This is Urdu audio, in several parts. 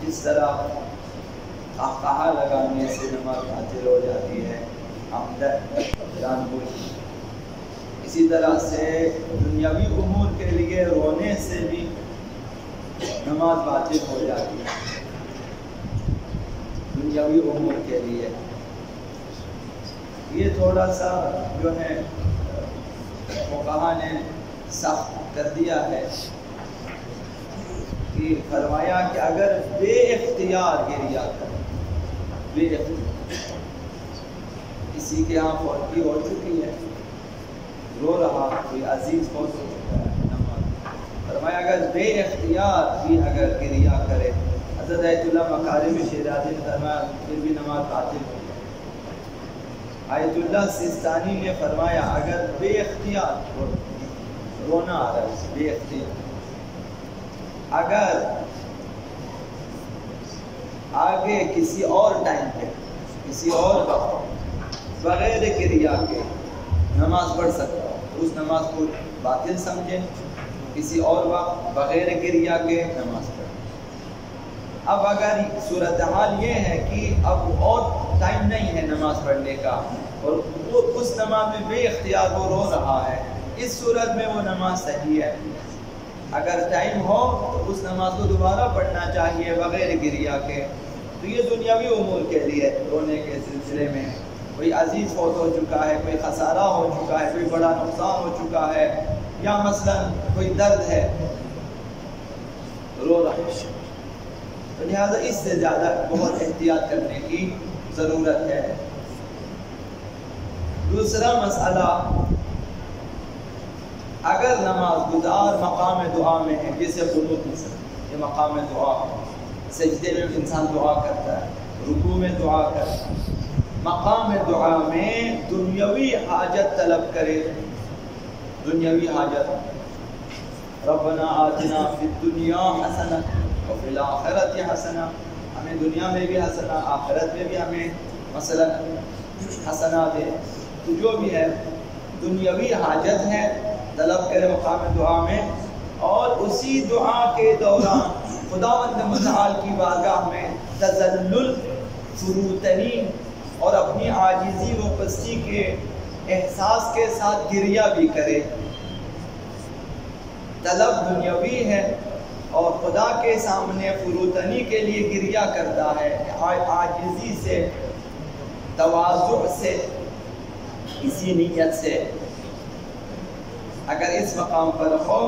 جس طرح قہقہا لگانے سے نماز باطل ہو جاتی ہے، عمدن جان بوجھ، اسی طرح سے دنیاوی امور کے لیے رونے سے بھی نماز باطل ہو جاتی ہے، دنیاوی امور کے لیے۔ یہ تھوڑا سا جو ہے فقہا نے سخت کر دیا ہے کہ فرمایا کہ اگر بے اختیار گریا کرے، بے اختیار، کسی کے ہاں فوت ہو چکی ہے، رو رہا، کوئی عزیز فوت ہو چکا ہے، نماز، فرمایا اگر بے اختیار بھی اگر گریا کرے، حضرت آیت اللہ مکارم شیرازی نے فرمایا پھر بھی نماز باطل ہو جائے۔ آیت اللہ سیستانی نے فرمایا اگر بے اختیار رونا آ رہا ہے، بے اختیار، اگر آگے کسی اور ٹائم پہ، کسی اور وقت بغیر کریا کے نماز پڑھ سکتا ہو تو اس نماز کو باطل سمجھیں، کسی اور وقت بغیر کریا کے نماز پڑھیں۔ اب اگر صورتحال یہ ہے کہ اب اور ٹائم نہیں ہے نماز پڑھنے کا اور وہ اس نماز میں بے اختیار وہ رو رہا ہے، اس صورت میں وہ نماز صحیح ہے۔ اگر ٹائم ہو تو اس نماز کو دوبارہ پڑھنا چاہیے بغیر گریا کے۔ تو یہ دنیاوی امور کے لیے رونے کے سلسلے میں، کوئی عزیز فوت ہو چکا ہے، کوئی خسارہ ہو چکا ہے، کوئی بڑا نقصان ہو چکا ہے، یا مثلا کوئی درد ہے، رو رہا ہے، تو لہٰذا اس سے زیادہ بہت احتیاط کرنے کی ضرورت ہے۔ دوسرا مسئلہ، اگر نماز گزار مقام دعا میں ہے، جیسے قنوت میں یہ مقام دعا، سجدے میں انسان دعا کرتا ہے، رکوع میں دعا کرتا ہے، مقام دعا میں دنیاوی حاجت طلب کرے، دنیاوی حاجت، ربنا آتنا فی الدنیا حسنہ وفی الآخرۃ حسنہ، ہمیں دنیا میں بھی حسنہ، آخرت میں بھی ہمیں مثلا حسنہ دے، تو جو بھی ہے دنیاوی حاجت ہے طلب کرے مقام دعا میں، اور اسی دعا کے دوران خداوند متعال کی بارگاہ میں تذلل، فروتنی اور اپنی عاجزی و پستی کے احساس کے ساتھ گریہ بھی کرے۔ طلب دنیاوی ہے اور خدا کے سامنے فروتنی کے لیے گریہ کرتا ہے، عاجزی سے، تواضع سے، اسی نیت سے۔ اگر اس مقام پر ہو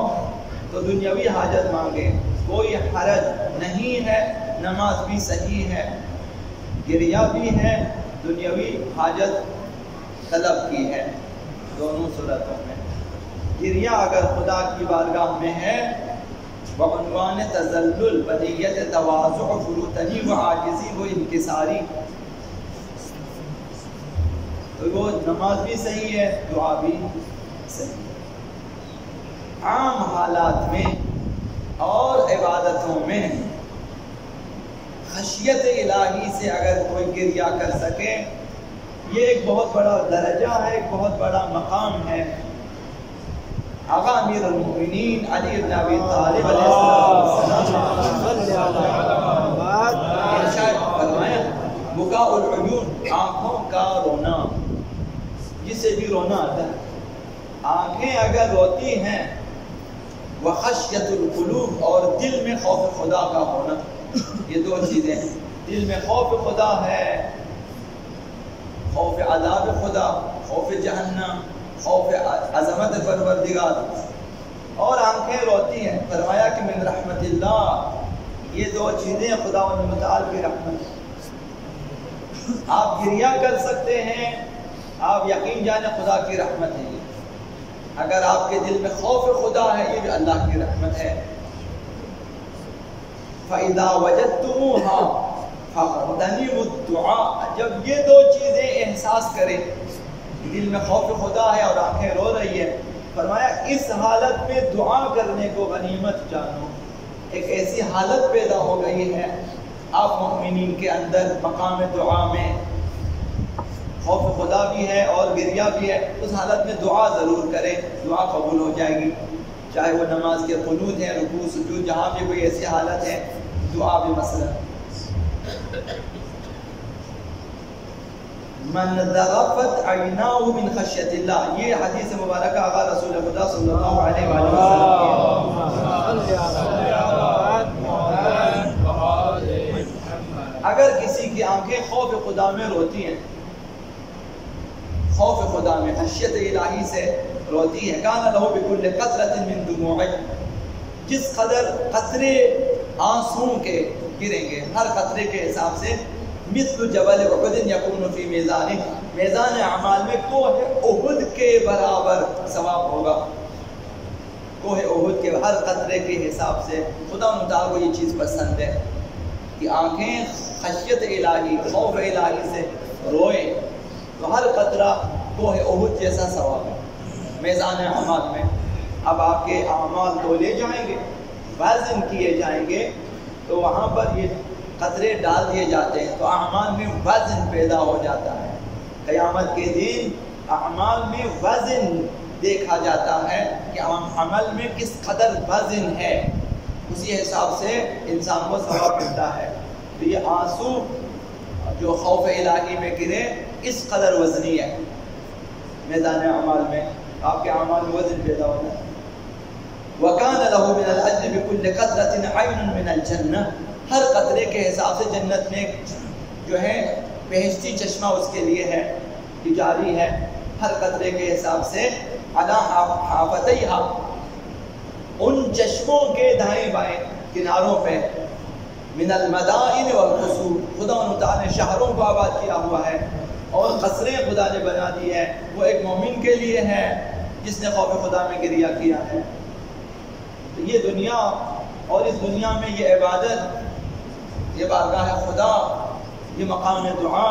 تو دنیاوی حاجت مانگے، کوئی حرج نہیں ہے، نماز بھی صحیح ہے، گریہ بھی ہے، دنیاوی حاجت طلب کی ہے، دونوں صورتوں میں۔ گریہ اگر خدا کی بارگاہ میں ہے بعنوان تذلل، بنیت تواضع، فروتنی و عاجزی و انکساری، تو وہ نماز بھی صحیح ہے، دعا بھی صحیح ہے۔ عام حالات میں اور عبادتوں میں خشیت الہی سے اگر کوئی گریہ کر سکے، یہ ایک بہت بڑا درجہ ہے، ایک بہت بڑا مقام ہے۔ آقا امیر المؤمنین علی بن ابی طالب علیہ السلام ارشاد فرمایا، بکاء العیون، آنکھوں کا رونا، جسے بھی رونا آتا ہے، آنکھیں اگر روتی ہیں، وخشیت القلوب، اور دل میں خوف خدا کا ہونا، یہ دو چیزیں ہیں، دل میں خوف خدا ہے، خوف عذاب خدا، خوف جہنم، خوف عظمت پروردگار، اور آنکھیں روتی ہیں، فرمایا کہ من رحمت اللہ، یہ دو چیزیں خدا و متعال کی رحمت ہے۔ آپ گریہ کر سکتے ہیں، آپ یقین جانیں خدا کی رحمت ہے یہ۔ اگر آپ کے دل میں خوف خدا ہے، یہ بھی اللہ کی رحمت ہے۔ فَإِذَا وَجَدْتُمُوهَا فَاغْتَنِمُوا الدُّعَاءَ، جب یہ دو چیزیں احساس کریں، دل میں خوف خدا ہے اور آنکھیں رو رہی ہے، فرمایا اس حالت میں دعا کرنے کو غنیمت جانو۔ ایک ایسی حالت پیدا ہو گئی ہے آپ مومنین کے اندر، مقام دعا میں خوف خدا بھی ہے اور گریہ بھی ہے، اس حالت میں دعا ضرور کریں، دعا قبول ہو جائے گی، چاہے وہ نماز کے قنوت ہے، رکوع سجود، جہاں بھی کوئی ایسی حالت ہے دعا بھی مثلا من ذغفت عیناہ من خشیت اللہ، یہ حدیث مبارکہ آقا رسول خدا صلی اللہ علیہ وآلہ وسلم کی ہے۔ اگر کسی کی آنکھیں خوف خدا میں روتی ہیں، خوف خدا میں خشیت الہی سے روتی ہے، کان لہ بکل قطرۃ من دموع، جس قدر قطرے آنسوں کے گریں گے، ہر قطرے کے حساب سے مثل جبل احد یکون فی میزان، میزان اعمال میں کوہ احد کے برابر ثواب ہوگا، کوہ احد کے ہر قطرے کے حساب سے۔ خدا تعالیٰ کو یہ چیز پسند ہے کہ آنکھیں خشیت الہی، خوف الہی سے روئیں، تو ہر قطرہ کوہ احد جیسا ثواب ہے میزان اعمال میں۔ اب آپ کے اعمال تولے جائیں گے، وزن کیے جائیں گے، تو وہاں پر یہ قطرے ڈال دیے جاتے ہیں، تو اعمال میں وزن پیدا ہو جاتا ہے۔ قیامت کے دن اعمال میں وزن دیکھا جاتا ہے کہ عمل میں کس قدر وزن ہے، اسی حساب سے انسان کو ثواب ملتا ہے۔ تو یہ آنسو جو خوف الہی میں گرے اس قدر وزنی ہے میدان اعمال میں، آپ کے اعمال میں وزن پیدا ہوتا ہے۔ وَكَانَ لَهُ مِنَ الْأَجْرِ بِكُلِّ قَطْرَةٍ عَيْنٌ مِنَ الْجَنَّةِ، ہر قطرے کے حساب سے جنت میں جو ہے بہشتی چشمہ اس کے لیے ہے، جاری ہے، ہر قطرے کے حساب سے علی حافتیہا، ان چشموں کے دائیں بائیں کناروں پہ، من المدائن والقصور، خدا تعالیٰ نے شہروں کو آباد کیا ہوا ہے اور قصریں خدا نے بنا دی ہے، وہ ایک مومن کے لیے ہے جس نے خوف خدا میں گریہ کیا ہے۔ تو یہ دنیا اور اس دنیا میں یہ عبادت، یہ بارگاہ خدا، یہ مقام دعا،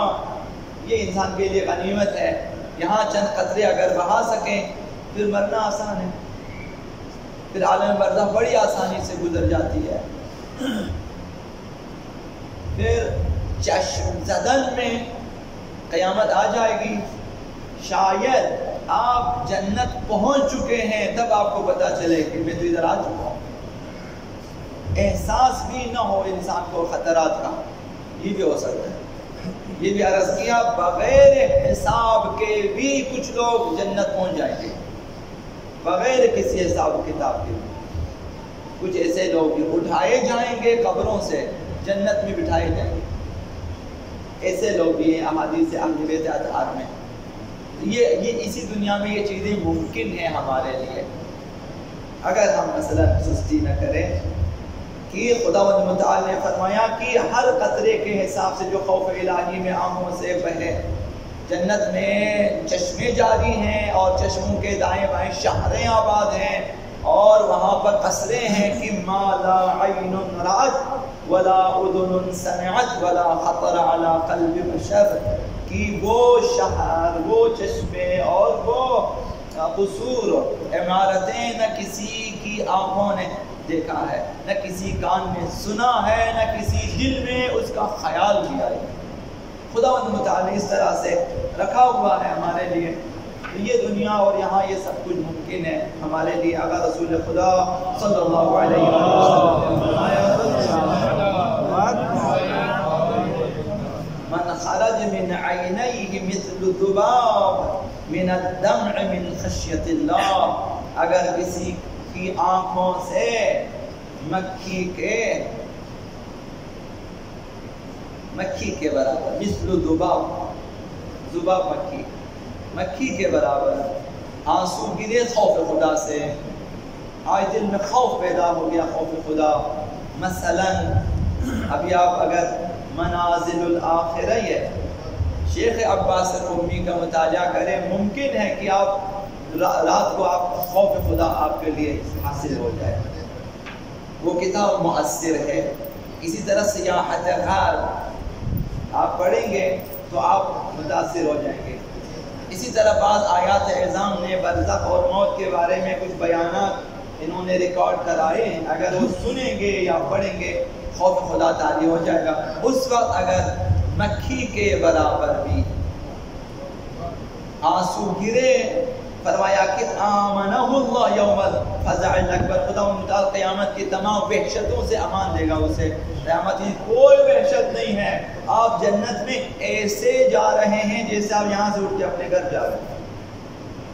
یہ انسان کے لیے غنیمت ہے۔ یہاں چند قطرے اگر بہا سکیں پھر مرنا آسان ہے، پھر عالم برزخ بڑی آسانی سے گزر جاتی ہے۔ پھر چشم زدن میں قیامت آ جائے گی، شاید آپ جنت پہنچ چکے ہیں تب آپ کو پتہ چلے کہ میں تو ادھر آ چکا ہوں، احساس بھی نہ ہو انسان کو خطرات کا، یہ بھی ہو سکتا ہے۔ یہ بھی عرض کیا بغیر حساب کے بھی کچھ لوگ جنت پہنچ جائیں گے، بغیر کسی حساب کتاب کے بھی کچھ ایسے لوگ بھی اٹھائے جائیں گے قبروں سے، جنت میں بٹھائے جائیں گے، ایسے لوگ بھی ہیں احادیث اہل بیت اطہار میں۔ یہ اسی دنیا میں یہ چیزیں ممکن ہیں ہمارے لیے، اگر ہم مثلا سستی نہ کریں کہ خداوند متعال نے فرمایا کہ ہر قطرے کے حساب سے جو خوف الہی میں آنکھوں سے بہے، جنت میں چشمے جاری ہیں اور چشموں کے دائیں بائیں شہریں آباد ہیں، اور وہاں پر قصریں ہیں کہ ما لا عین رأت ولا اذن سمعت ولا خطر علی قلب بشر، کہ وہ شہر، وہ چشمے اور وہ قصور، عمارتیں نہ کسی کی آنکھوں نے دیکھا ہے، نہ کسی کان نے سنا ہے، نہ کسی دل میں اس کا خیال بھی آیا۔ خداوند متعال نے اس طرح سے رکھا ہوا ہے ہمارے لیے، یہ دنیا اور یہاں یہ سب کچھ ممکن ہے ہمارے لیے۔ اگر رسول خدا صلی اللہ علیہ وسلم نے فرمایا من خرج من عینیہ مثل الذباب من الدمع من خشیت اللہ، اگر کسی کی آنکھوں سے مکھی کے برابر، مثل ذباب، ذباب مکھی کے برابر آنسو گرے خوف خدا سے، آج دل میں خوف پیدا ہو گیا، خوف خدا۔ مثلا ابھی آپ اگر منازل الآخرہ شیخ عباس قمی کا مطالعہ کریں، ممکن ہے کہ آپ رات کو آپ خوف خدا آپ کے لیے حاصل ہو جائے، وہ کتاب مؤثر ہے۔ اسی طرح سیاحت غار آپ پڑھیں گے تو آپ متاثر ہو جائیں گے۔ اسی طرح بعض آیات اعظام نے برزخ اور موت کے بارے میں کچھ بیانات انہوں نے ریکارڈ کرائے ہیں، اگر وہ سنیں گے یا پڑھیں گے خوف خدا طاری ہو جائے گا۔ اس وقت اگر مکھی کے برابر بھی آنسو گرے فرمایا کہ آمنہ اللہ یوم الفزع الاکبر، خدا متعال قیامت کی تمام وحشتوں سے امان دے گا اسے. قیامت کی کوئی وحشت نہیں ہے. آپ جنت میں ایسے جا رہے ہیں جیسے آپ یہاں سے اٹھ کے اپنے گھر جا رہے ہیں،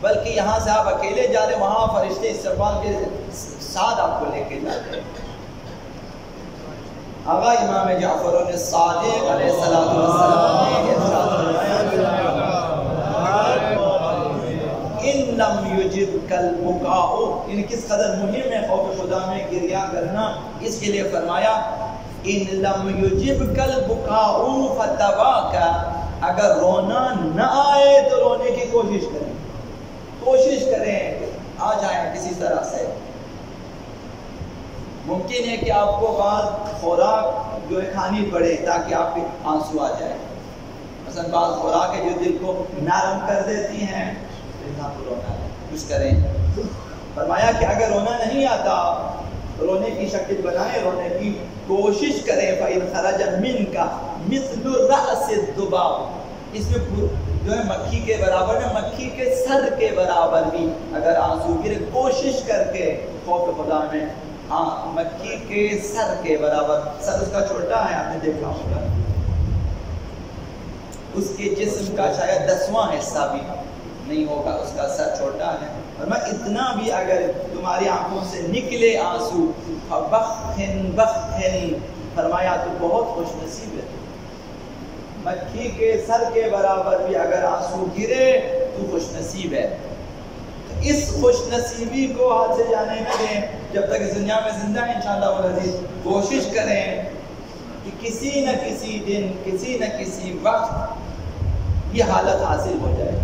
بلکہ یہاں سے آپ اکیلے جا رہے ہیں، وہاں فرشتے استقبال کے ساتھ آپ کو لے کے جاتے ہیں. آقا امام جعفر الصادق علیہ السلام نے ارشاد فرمایا ان لم یجبک البکاء، یعنی کس قدر مہم ہے خوف خدا میں گریہ کرنا. اس کے لیے فرمایا ان لم یجبک البکاء فتباک، اگر رونا نہ آئے تو رونے کی کوشش کریں، کوشش کریں آ جائیں کسی طرح سے. ممکن ہے کہ آپ کو بعض خوراک جو ہے کھانی پڑے تاکہ آپ کے آنسو آ جائے. مثلا بعض خوراک ہے جو دل کو نرم کر دیتی ہیں، انسان کو رونا ہے، کچھ کریں. فرمایا کہ اگر رونا نہیں آتا رونے کی شکل بنائیں، رونے کی کوشش کریں. فَإِنْ خَرَجَ مِنْكَ مِثْلُ رَأْسِ الذُّبَابِ، اس میں جو ہے مکھی کے برابر ہے، مکھی کے سر کے برابر بھی اگر آنسو گرے، کوشش کر کے خوف خدا میں مکھی کے سر کے برابر. سر اس کا چھوٹا ہے، آپ نے دیکھا ہوگا، اس کے جسم کا شاید 10واں حصہ بھی نہیں ہوگا، اس کا سر چھوٹا ہے. اور میں اتنا بھی اگر تمہاری آنکھوں سے نکلے آنسو، بخن بخن، فرمایا تو بہت خوش نصیب ہے. مکھی کے سر کے برابر بھی اگر آنسو گرے تو خوش نصیب ہے. اس خوش نصیبی کو ہاتھ سے جانے نہ دیں جب تک اس دنیا میں زندہ ہیں. انشاءاللہ والعزیز کوشش کریں کہ کسی نہ کسی دن، کسی نہ کسی وقت یہ حالت حاصل ہو جائے.